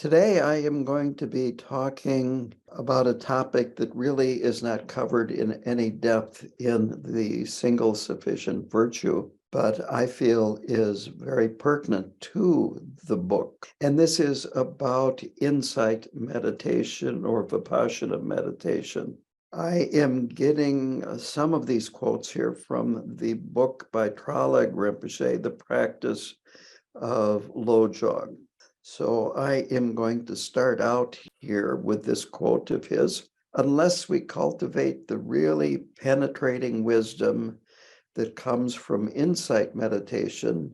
Today, I am going to be talking about a topic that really is not covered in any depth in the single sufficient virtue, but I feel is very pertinent to the book. And this is about insight meditation or vipassana meditation. I am getting some of these quotes here from the book by Traleg Rinpoche, The Practice of Lojong. So I am going to start out here with this quote of his. Unless we cultivate the really penetrating wisdom that comes from insight meditation,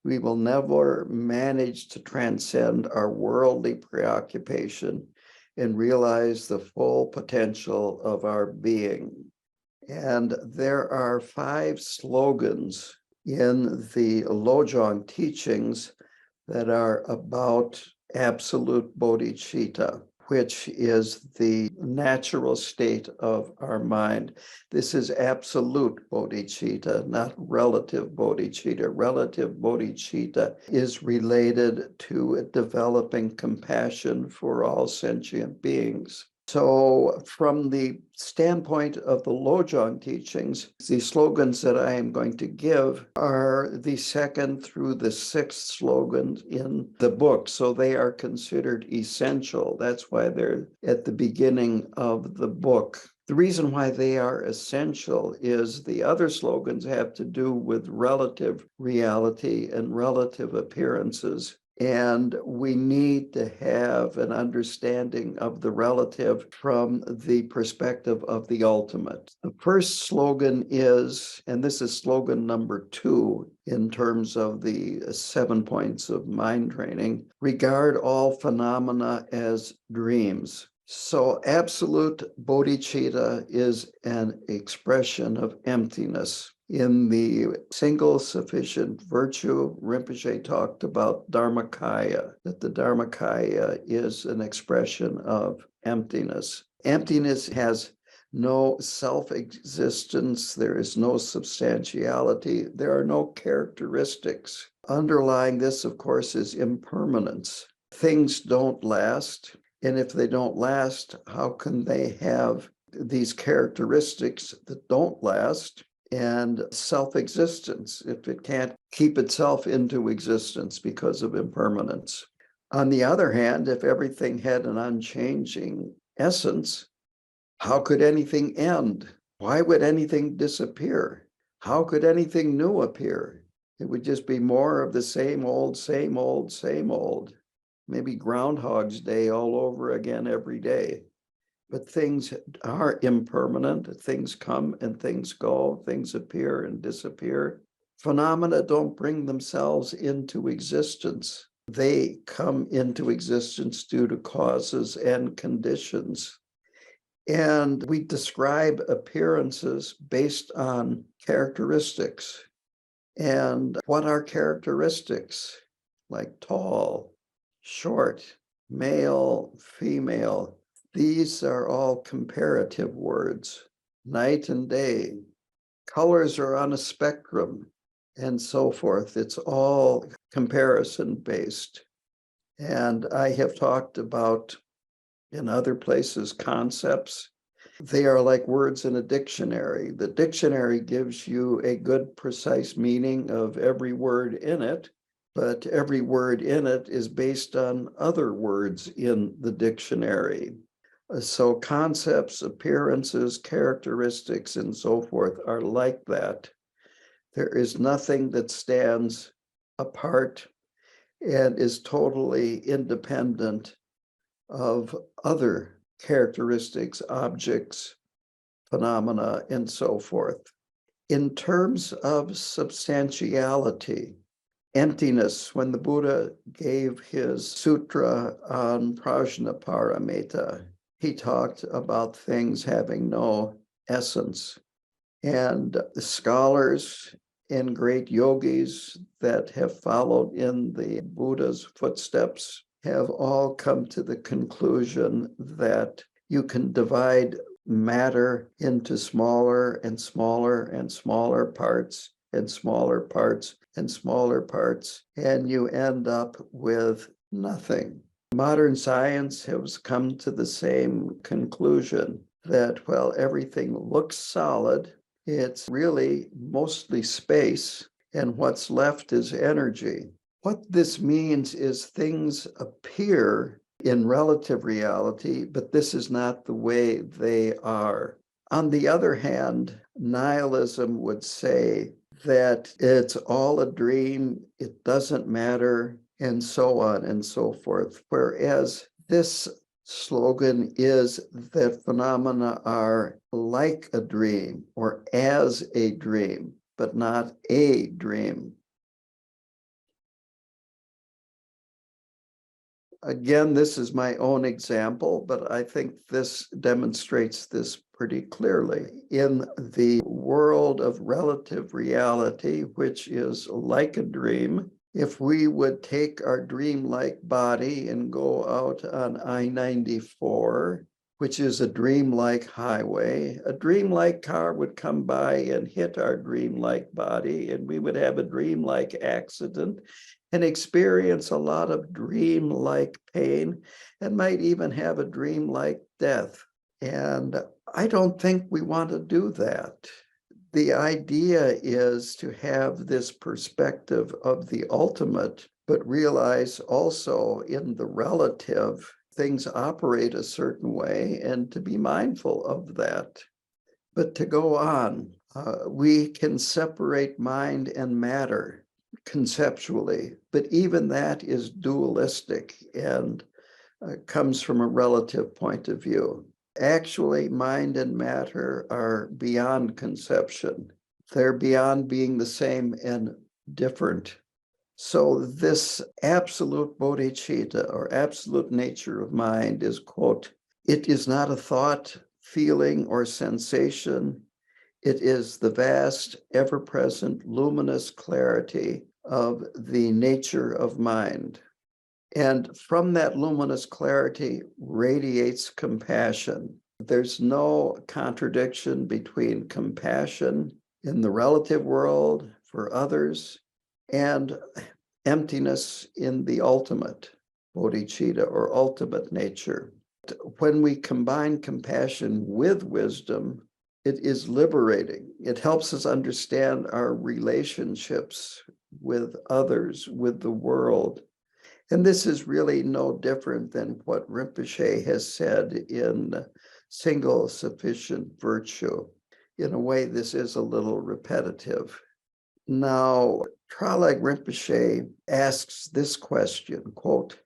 we will never manage to transcend our worldly preoccupation and realize the full potential of our being. And there are 5 slogans in the Lojong teachings that are about absolute bodhicitta, which is the natural state of our mind. This is absolute bodhicitta, not relative bodhicitta. Relative bodhicitta is related to developing compassion for all sentient beings. So from the standpoint of the Lojong teachings, the slogans that I am going to give are the 2nd through the 6th slogans in the book. So they are considered essential. That's why they're at the beginning of the book. The reason why they are essential is the other slogans have to do with relative reality and relative appearances. And we need to have an understanding of the relative from the perspective of the ultimate. The first slogan is, and this is slogan number 2 in terms of the 7 points of mind training, regard all phenomena as dreams. So absolute bodhicitta is an expression of emptiness. In the single sufficient virtue, Rinpoche talked about Dharmakaya, that the Dharmakaya is an expression of emptiness. Emptiness has no self-existence, there is no substantiality, there are no characteristics. Underlying this, of course, is impermanence. Things don't last, and if they don't last, how can they have these characteristics that don't last? And self-existence, if it can't keep itself into existence because of impermanence. On the other hand, if everything had an unchanging essence, how could anything end? Why would anything disappear? How could anything new appear? It would just be more of the same old, same old, same old. Maybe Groundhog's Day all over again every day. But things are impermanent. Things come and things go. Things appear and disappear. Phenomena don't bring themselves into existence. They come into existence due to causes and conditions. And we describe appearances based on characteristics. And what are characteristics? Like tall, short, male, female. These are all comparative words, night and day. Colors are on a spectrum and so forth. It's all comparison-based. And I have talked about, in other places, concepts. They are like words in a dictionary. The dictionary gives you a good, precise meaning of every word in it, but every word in it is based on other words in the dictionary. So concepts, appearances, characteristics, and so forth are like that. There is nothing that stands apart and is totally independent of other characteristics, objects, phenomena, and so forth. In terms of substantiality, emptiness, when the Buddha gave his sutra on prajnaparamita, he talked about things having no essence. And the scholars and great yogis that have followed in the Buddha's footsteps have all come to the conclusion that you can divide matter into smaller and smaller and smaller parts and smaller parts and smaller parts, and you end up with nothing. Modern science has come to the same conclusion that, well, everything looks solid. It's really mostly space, and what's left is energy. What this means is things appear in relative reality, but this is not the way they are. On the other hand, nihilism would say that it's all a dream, it doesn't matter, and so on and so forth. Whereas this slogan is that phenomena are like a dream or as a dream, but not a dream. Again, this is my own example, but I think this demonstrates this pretty clearly. In the world of relative reality, which is like a dream, if we would take our dream-like body and go out on I-94, which is a dream-like highway, a dream-like car would come by and hit our dream-like body, and we would have a dream-like accident and experience a lot of dream-like pain and might even have a dream-like death. And I don't think we want to do that. The idea is to have this perspective of the ultimate, but realize also in the relative, things operate a certain way, and to be mindful of that. But to go on, we can separate mind and matter conceptually, but even that is dualistic and comes from a relative point of view. Actually, mind and matter are beyond conception. They're beyond being the same and different. So this absolute bodhicitta, or absolute nature of mind, is, quote, "It is not a thought, feeling, or sensation. It is the vast, ever-present, luminous clarity of the nature of mind." And from that luminous clarity radiates compassion. There's no contradiction between compassion in the relative world for others and emptiness in the ultimate, bodhicitta, or ultimate nature. When we combine compassion with wisdom, it is liberating. It helps us understand our relationships with others, with the world. And this is really no different than what Rinpoche has said in Single Sufficient Virtue. In a way, this is a little repetitive. Now, Traleg Rinpoche asks this question, quote,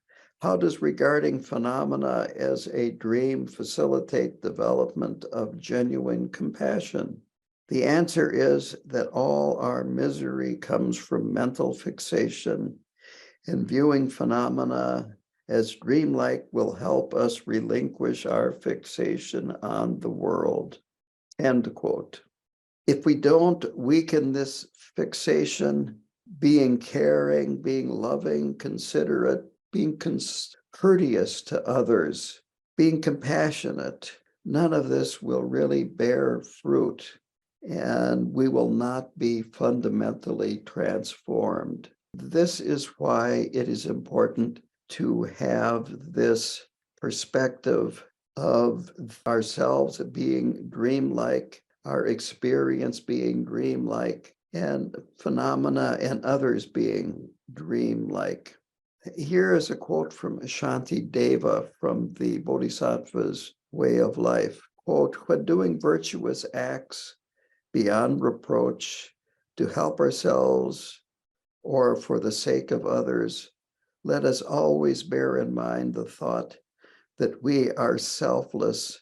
"How does regarding phenomena as a dream facilitate development of genuine compassion?" The answer is that all our misery comes from mental fixation, and viewing phenomena as dreamlike will help us relinquish our fixation on the world. End quote. If we don't weaken this fixation, being caring, being loving, considerate, being courteous to others, being compassionate, none of this will really bear fruit, and we will not be fundamentally transformed. This is why it is important to have this perspective of ourselves being dreamlike, our experience being dreamlike, and phenomena and others being dreamlike. Here is a quote from Shanti Deva from the Bodhisattva's Way of Life. Quote, "When doing virtuous acts beyond reproach to help ourselves or for the sake of others, let us always bear in mind the thought that we are selfless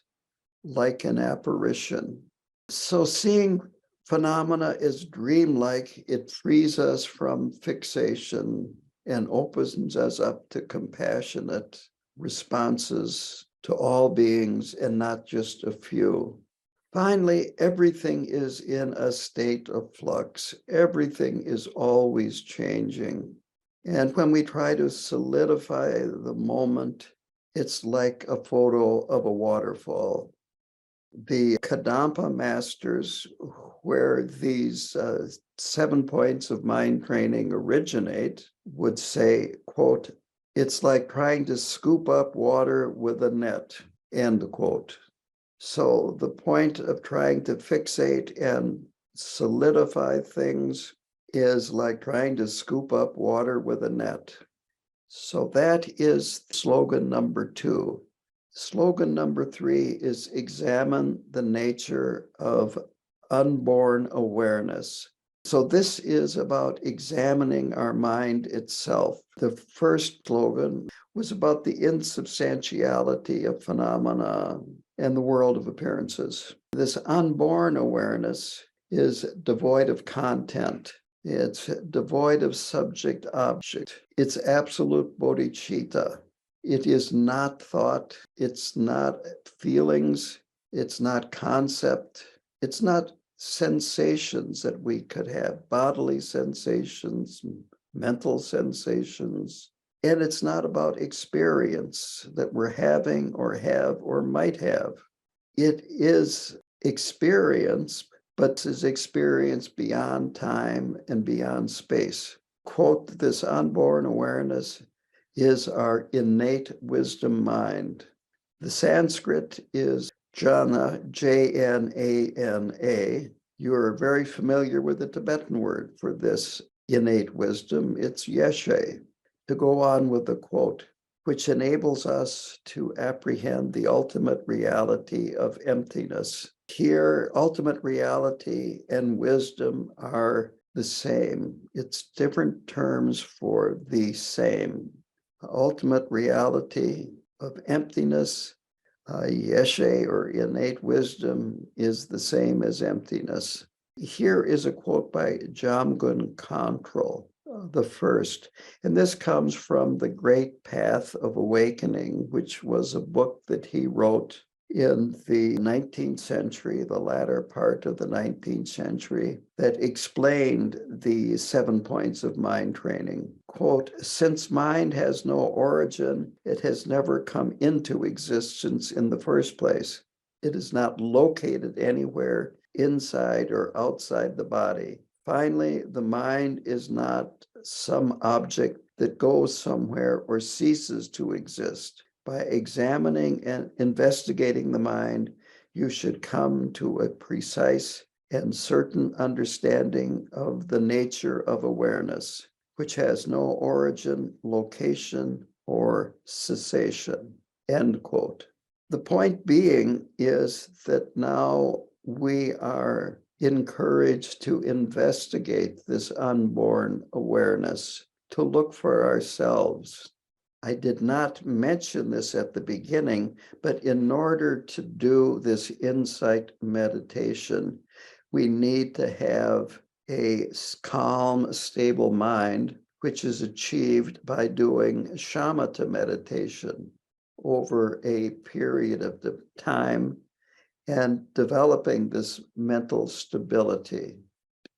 like an apparition." So seeing phenomena as dreamlike, it frees us from fixation and opens us up to compassionate responses to all beings and not just a few. Finally, everything is in a state of flux. Everything is always changing. And when we try to solidify the moment, it's like a photo of a waterfall. The Kadampa masters, where these 7 points of mind training originate, would say, quote, It's like trying to scoop up water with a net, end quote. So the point of trying to fixate and solidify things is like trying to scoop up water with a net. So that is slogan number 2. Slogan number 3 is examine the nature of unborn awareness. So this is about examining our mind itself. The first slogan was about the insubstantiality of phenomena and the world of appearances. This unborn awareness is devoid of content. It's devoid of subject-object. It's absolute bodhicitta. It is not thought. It's not feelings. It's not concept. It's not sensations that we could have, bodily sensations, mental sensations. And it's not about experience that we're having or have or might have. It is experience, but is experience beyond time and beyond space. Quote, this unborn awareness is our innate wisdom mind. The Sanskrit is jnana, J-N-A-N-A. You're very familiar with the Tibetan word for this innate wisdom. It's yeshe. To go on with the quote, which enables us to apprehend the ultimate reality of emptiness. Here, ultimate reality and wisdom are the same. It's different terms for the same. Ultimate reality of emptiness, yeshe or innate wisdom, is the same as emptiness. Here is a quote by Jamgon Khantrul, the first, and this comes from The Great Path of Awakening, which was a book that he wrote in the 19th century, the latter part of the 19th century, that explained the 7 points of mind training. Quote, since mind has no origin, it has never come into existence in the first place. It is not located anywhere inside or outside the body. Finally, the mind is not some object that goes somewhere or ceases to exist. By examining and investigating the mind, you should come to a precise and certain understanding of the nature of awareness, which has no origin, location, or cessation, end quote. The point being is that now we are encouraged to investigate this unborn awareness, to look for ourselves. I did not mention this at the beginning, but in order to do this insight meditation, we need to have a calm, stable mind, which is achieved by doing shamatha meditation over a period of time and developing this mental stability.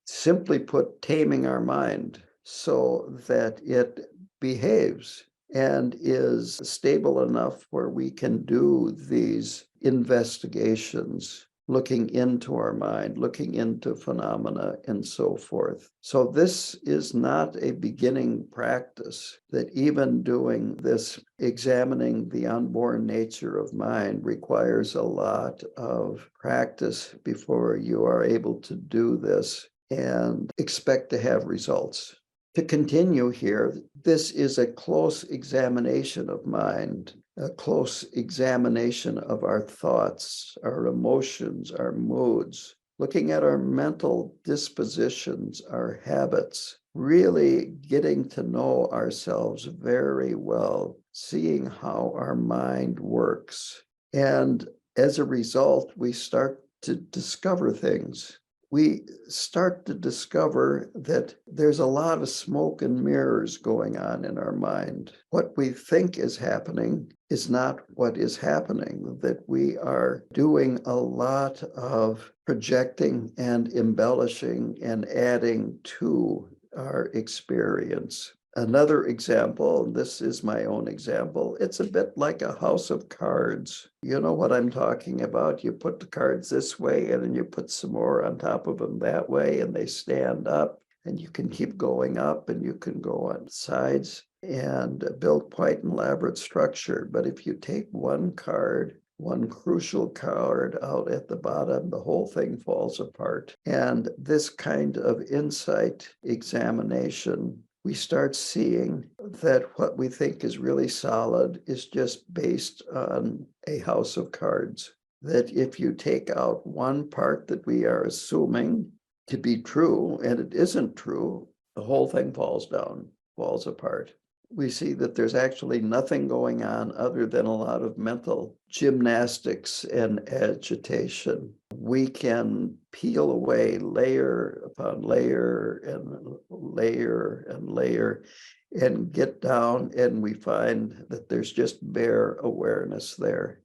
Simply put, taming our mind so that it behaves and is stable enough where we can do these investigations, looking into our mind, looking into phenomena, and so forth. So this is not a beginning practice, that even doing this, examining the unborn nature of mind, requires a lot of practice before you are able to do this and expect to have results. To continue here, this is a close examination of mind, a close examination of our thoughts, our emotions, our moods, looking at our mental dispositions, our habits, really getting to know ourselves very well, seeing how our mind works. And as a result, we start to discover things. We start to discover that there's a lot of smoke and mirrors going on in our mind. What we think is happening is not what is happening, that we are doing a lot of projecting and embellishing and adding to our experience. Another example, this is my own example, it's a bit like a house of cards. You know what I'm talking about? You put the cards this way and then you put some more on top of them that way and they stand up and you can keep going up and you can go on sides. and build quite an elaborate structure. But if you take one card, one crucial card out at the bottom, the whole thing falls apart. And this kind of insight examination, we start seeing that what we think is really solid is just based on a house of cards. That if you take out one part that we are assuming to be true, and it isn't true, the whole thing falls down, falls apart. We see that there's actually nothing going on other than a lot of mental gymnastics and agitation. We can peel away layer upon layer and layer and layer and get down, and we find that there's just bare awareness there.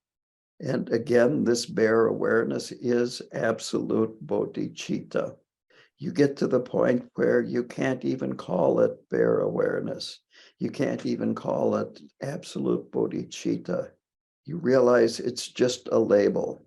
And again, this bare awareness is absolute bodhicitta. You get to the point where you can't even call it bare awareness. You can't even call it absolute bodhicitta. You realize it's just a label.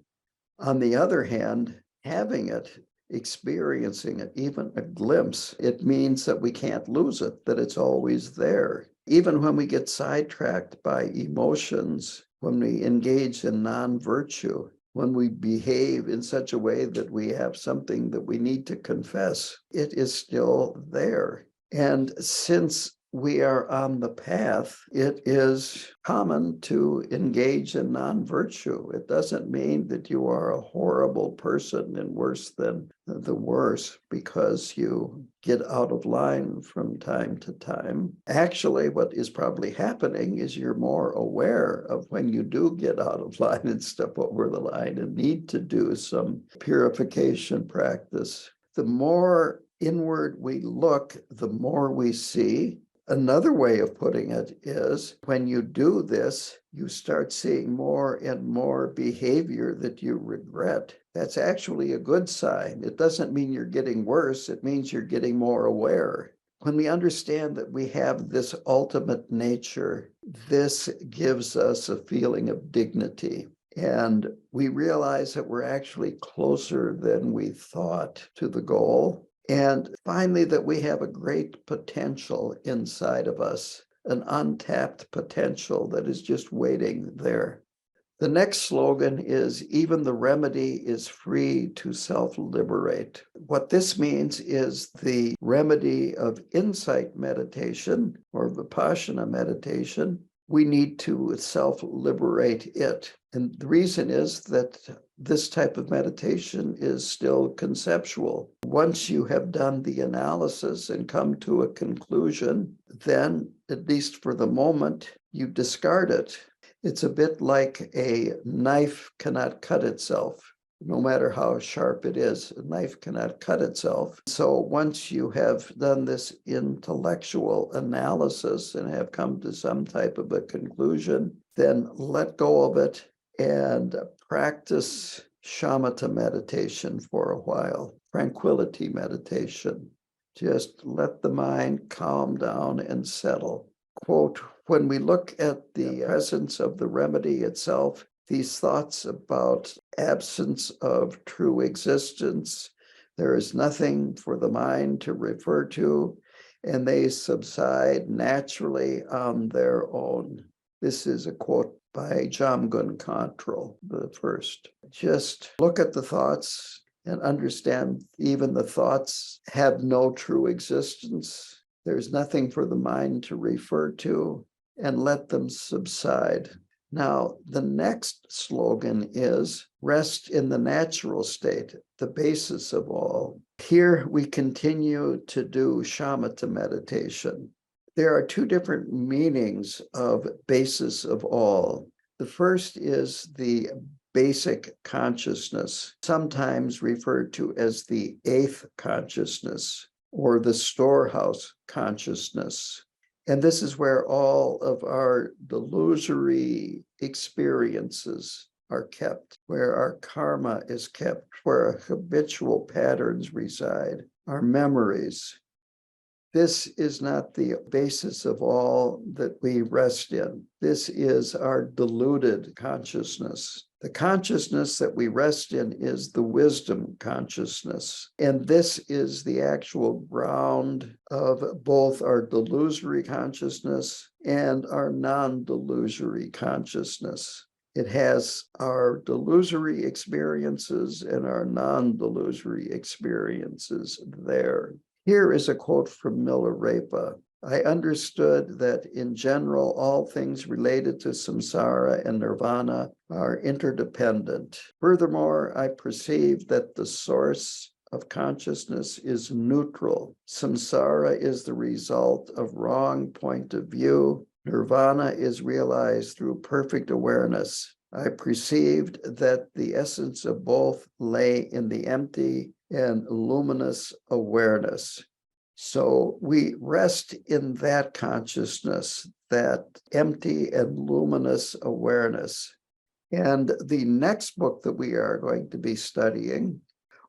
On the other hand, having it, experiencing it, even a glimpse, it means that we can't lose it, that it's always there. Even when we get sidetracked by emotions, when we engage in non-virtue, when we behave in such a way that we have something that we need to confess, it is still there. And since we are on the path, it is common to engage in non-virtue. It doesn't mean that you are a horrible person and worse than the worst because you get out of line from time to time. Actually, what is probably happening is you're more aware of when you do get out of line and step over the line and need to do some purification practice. The more inward we look, the more we see. Another way of putting it is when you do this, you start seeing more and more behavior that you regret. That's actually a good sign. It doesn't mean you're getting worse. It means you're getting more aware. When we understand that we have this ultimate nature, this gives us a feeling of dignity. And we realize that we're actually closer than we thought to the goal. And finally, that we have a great potential inside of us, an untapped potential that is just waiting there. The next slogan is, even the remedy is free to self-liberate. What this means is the remedy of insight meditation or Vipassana meditation, we need to self-liberate it. And the reason is that this type of meditation is still conceptual. Once you have done the analysis and come to a conclusion, then, at least for the moment, you discard it. It's a bit like a knife cannot cut itself. No matter how sharp it is, a knife cannot cut itself. So once you have done this intellectual analysis and have come to some type of a conclusion, then let go of it and practice shamatha meditation for a while, tranquility meditation. Just let the mind calm down and settle. Quote, when we look at the presence of the remedy itself, these thoughts about absence of true existence, there is nothing for the mind to refer to, and they subside naturally on their own. This is a quote by Jamgon Khantrul, the first. Just look at the thoughts and understand even the thoughts have no true existence. There's nothing for the mind to refer to, and let them subside. Now, the next slogan is rest in the natural state, the basis of all. Here we continue to do shamatha meditation. There are two different meanings of basis of all. The first is the basic consciousness, sometimes referred to as the eighth consciousness or the storehouse consciousness. And this is where all of our delusory experiences are kept, where our karma is kept, where our habitual patterns reside, our memories. This is not the basis of all that we rest in. This is our deluded consciousness. The consciousness that we rest in is the wisdom consciousness. And this is the actual ground of both our delusory consciousness and our non-delusory consciousness. It has our delusory experiences and our non-delusory experiences there. Here is a quote from Milarepa. I understood that in general, all things related to samsara and nirvana are interdependent. Furthermore, I perceived that the source of consciousness is neutral. Samsara is the result of wrong point of view. Nirvana is realized through perfect awareness. I perceived that the essence of both lay in the empty and luminous awareness. So we rest in that consciousness, that empty and luminous awareness. And the next book that we are going to be studying,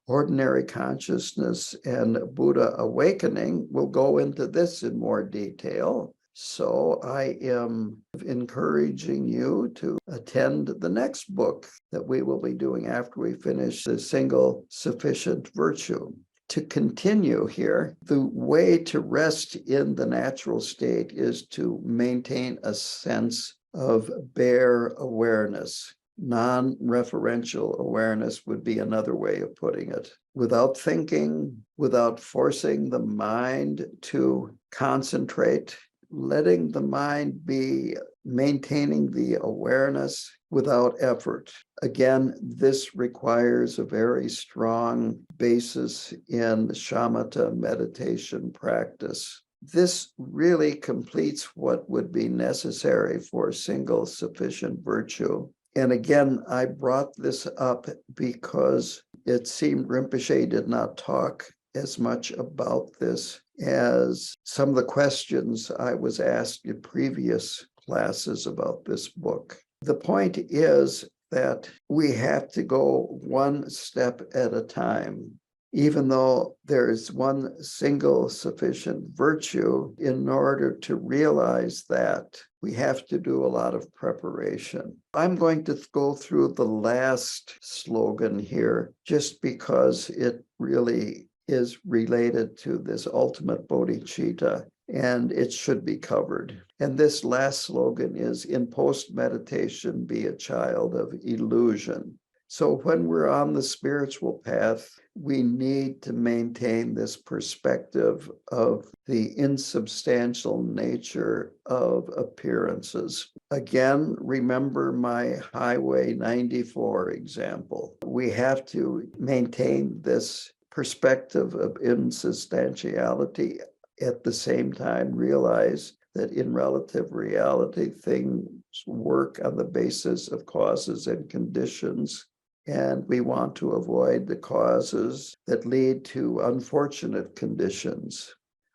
Ordinary Consciousness and Buddha Awakening, will go into this in more detail. So I am encouraging you to attend the next book that we will be doing after we finish the single sufficient virtue. To continue here, the way to rest in the natural state is to maintain a sense of bare awareness. Non-referential awareness would be another way of putting it. Without thinking, without forcing the mind to concentrate, letting the mind be maintaining the awareness without effort. Again, this requires a very strong basis in shamatha meditation practice. This really completes what would be necessary for single sufficient virtue. And again, I brought this up because it seemed Rinpoche did not talk as much about this as some of the questions I was asked in previous classes about this book. The point is that we have to go one step at a time. Even though there is one single sufficient virtue, in order to realize that, we have to do a lot of preparation. I'm going to go through the last slogan here just because it really is related to this ultimate bodhicitta, and it should be covered. And this last slogan is, in post-meditation, be a child of illusion. So when we're on the spiritual path, we need to maintain this perspective of the insubstantial nature of appearances. Again, remember my Highway 94 example. We have to maintain this perspective of insubstantiality, at the same time realize that in relative reality, things work on the basis of causes and conditions. And we want to avoid the causes that lead to unfortunate conditions.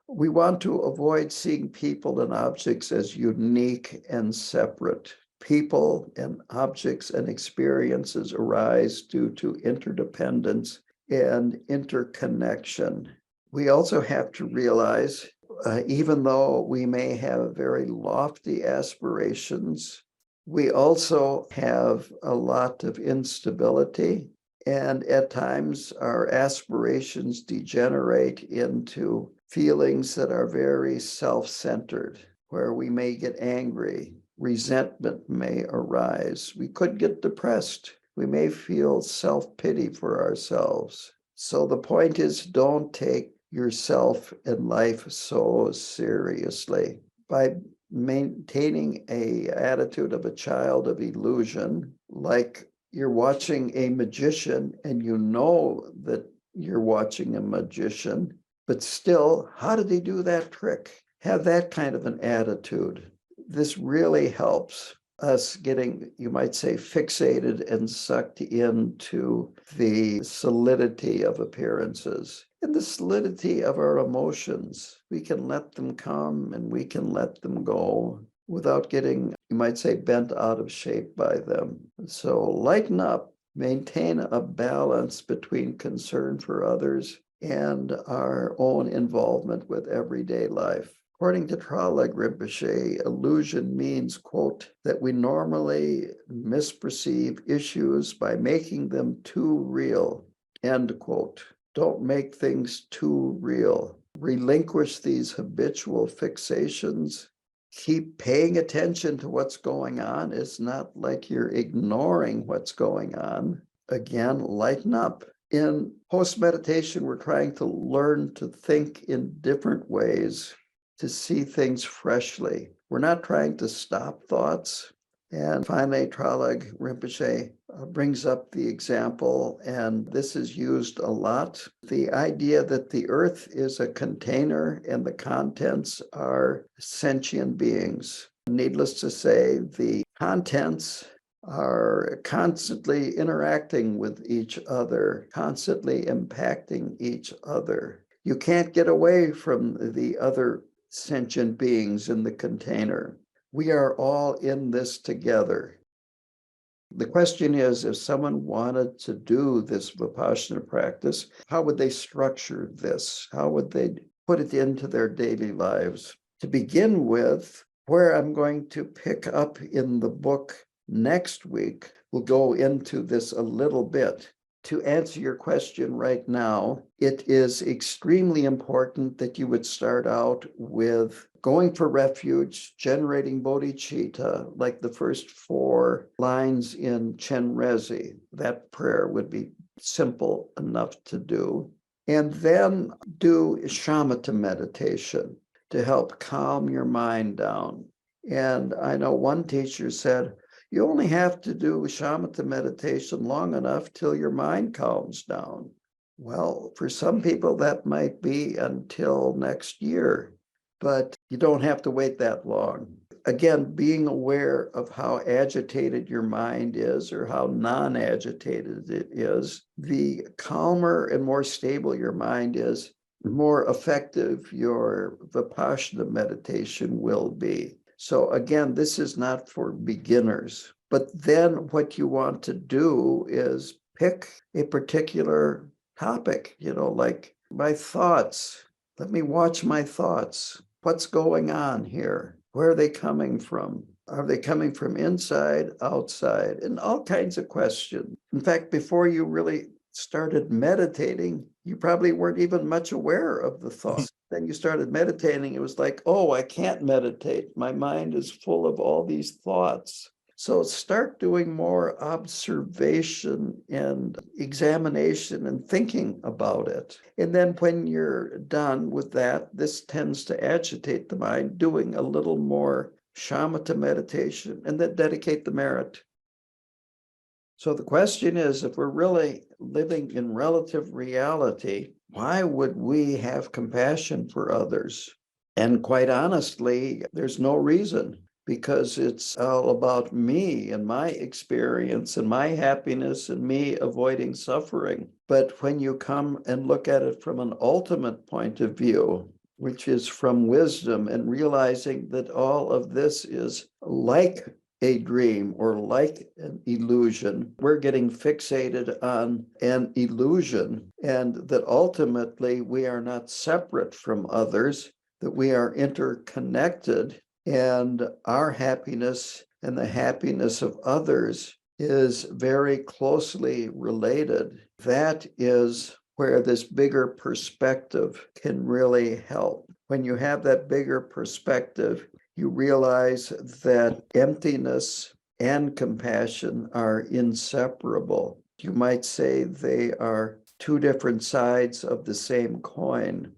We want to avoid seeing people and objects as unique and separate. People and objects and experiences arise due to interdependence and interconnection. We also have to realize, even though we may have very lofty aspirations, we also have a lot of instability, and at times our aspirations degenerate into feelings that are very self-centered, where we may get angry, resentment may arise, we could get depressed, we may feel self-pity for ourselves. So the point is, don't take yourself and life so seriously. By maintaining an attitude of a child of illusion, like you're watching a magician and you know that you're watching a magician, but still, how did he do that trick? Have that kind of an attitude. This really helps us getting, you might say, fixated and sucked into the solidity of appearances and the solidity of our emotions. We can let them come and we can let them go without getting, you might say, bent out of shape by them. So lighten up, maintain a balance between concern for others and our own involvement with everyday life. According to Traleg Rinpoche, illusion means, quote, that we normally misperceive issues by making them too real, end quote. Don't make things too real. Relinquish these habitual fixations. Keep paying attention to what's going on. It's not like you're ignoring what's going on. Again, lighten up. In post-meditation, we're trying to learn to think in different ways, to see things freshly. We're not trying to stop thoughts. And finally, Traleg Rinpoche brings up the example, and this is used a lot, the idea that the earth is a container and the contents are sentient beings. Needless to say, the contents are constantly interacting with each other, constantly impacting each other. You can't get away from the other sentient beings in the container. We are all in this together. The question is, if someone wanted to do this Vipassana practice, how would they structure this? How would they put it into their daily lives? To begin with, where I'm going to pick up in the book next week, we'll go into this a little bit. To answer your question right now, it is extremely important that you would start out with going for refuge, generating bodhicitta, like the first 4 lines in Chenrezig. That prayer would be simple enough to do. And then do shamatha meditation to help calm your mind down. And I know one teacher said, you only have to do shamatha meditation long enough till your mind calms down. Well, for some people, that might be until next year, but you don't have to wait that long. Again, being aware of how agitated your mind is or how non-agitated it is, the calmer and more stable your mind is, the more effective your Vipassana meditation will be. So again, this is not for beginners, but then what you want to do is pick a particular topic, like my thoughts. Let me watch my thoughts. What's going on here? Where are they coming from? Are they coming from inside, outside? And all kinds of questions. In fact, before you really started meditating, you probably weren't even much aware of the thoughts. Then you started meditating, it was like, oh, I can't meditate. My mind is full of all these thoughts. So start doing more observation and examination and thinking about it. And then when you're done with that, this tends to agitate the mind, doing a little more shamatha meditation, and then dedicate the merit. So the question is, if we're really living in relative reality, why would we have compassion for others? And quite honestly, there's no reason, because it's all about me and my experience and my happiness and me avoiding suffering. But when you come and look at it from an ultimate point of view, which is from wisdom and realizing that all of this is like a dream or like an illusion. We're getting fixated on an illusion, and that ultimately we are not separate from others, that we are interconnected, and our happiness and the happiness of others is very closely related. That is where this bigger perspective can really help. When you have that bigger perspective, you realize that emptiness and compassion are inseparable. You might say they are 2 different sides of the same coin.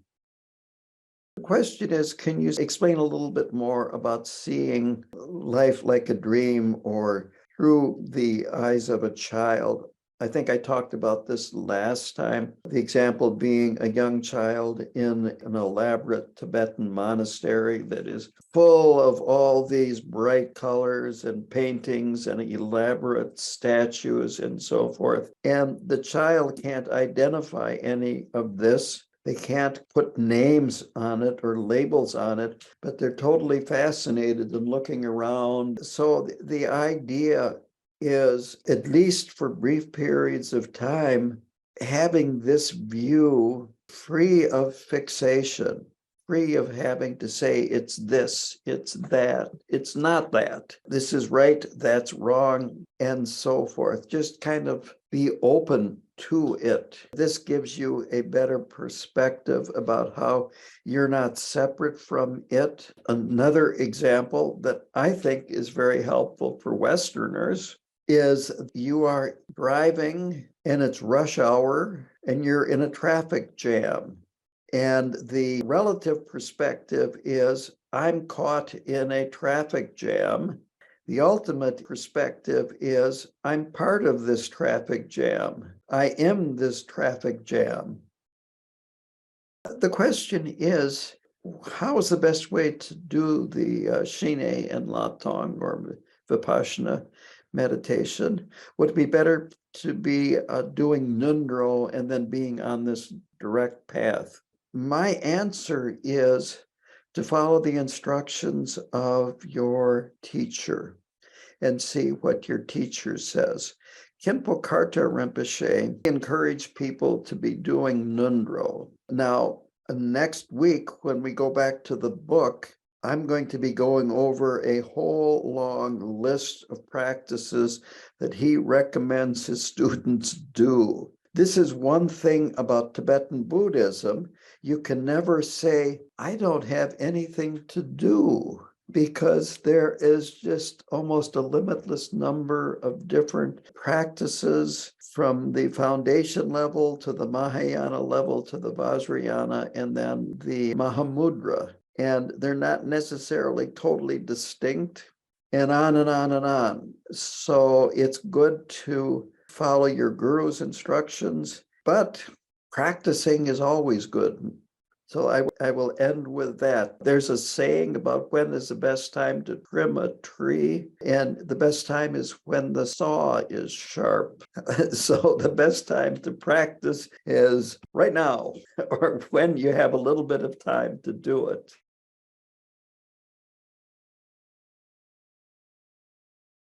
The question is, can you explain a little bit more about seeing life like a dream or through the eyes of a child? I think I talked about this last time, the example being a young child in an elaborate Tibetan monastery that is full of all these bright colors and paintings and elaborate statues and so forth. And the child can't identify any of this. They can't put names on it or labels on it, but they're totally fascinated and looking around. So the idea is, at least for brief periods of time, having this view free of fixation, free of having to say it's this, it's that, it's not that, this is right, that's wrong, and so forth. Just kind of be open to it. This gives you a better perspective about how you're not separate from it. Another example that I think is very helpful for Westerners is you are driving and it's rush hour and you're in a traffic jam. And the relative perspective is I'm caught in a traffic jam. The ultimate perspective is I'm part of this traffic jam. I am this traffic jam. The question is, how is the best way to do the Shine and Lojong or Vipassana meditation? Would it be better to be doing Nundro and then being on this direct path? My answer is to follow the instructions of your teacher and see what your teacher says. Khenpo Karta Rinpoche encouraged people to be doing Nundro. Now, next week, when we go back to the book, I'm going to be going over a whole long list of practices that he recommends his students do. This is one thing about Tibetan Buddhism. You can never say, I don't have anything to do, because there is just almost a limitless number of different practices from the foundation level to the Mahayana level to the Vajrayana and then the Mahamudra. And they're not necessarily totally distinct, and on and on and on. So it's good to follow your guru's instructions, but practicing is always good. So I will end with that. There's a saying about when is the best time to trim a tree, and the best time is when the saw is sharp. So the best time to practice is right now, or when you have a little bit of time to do it.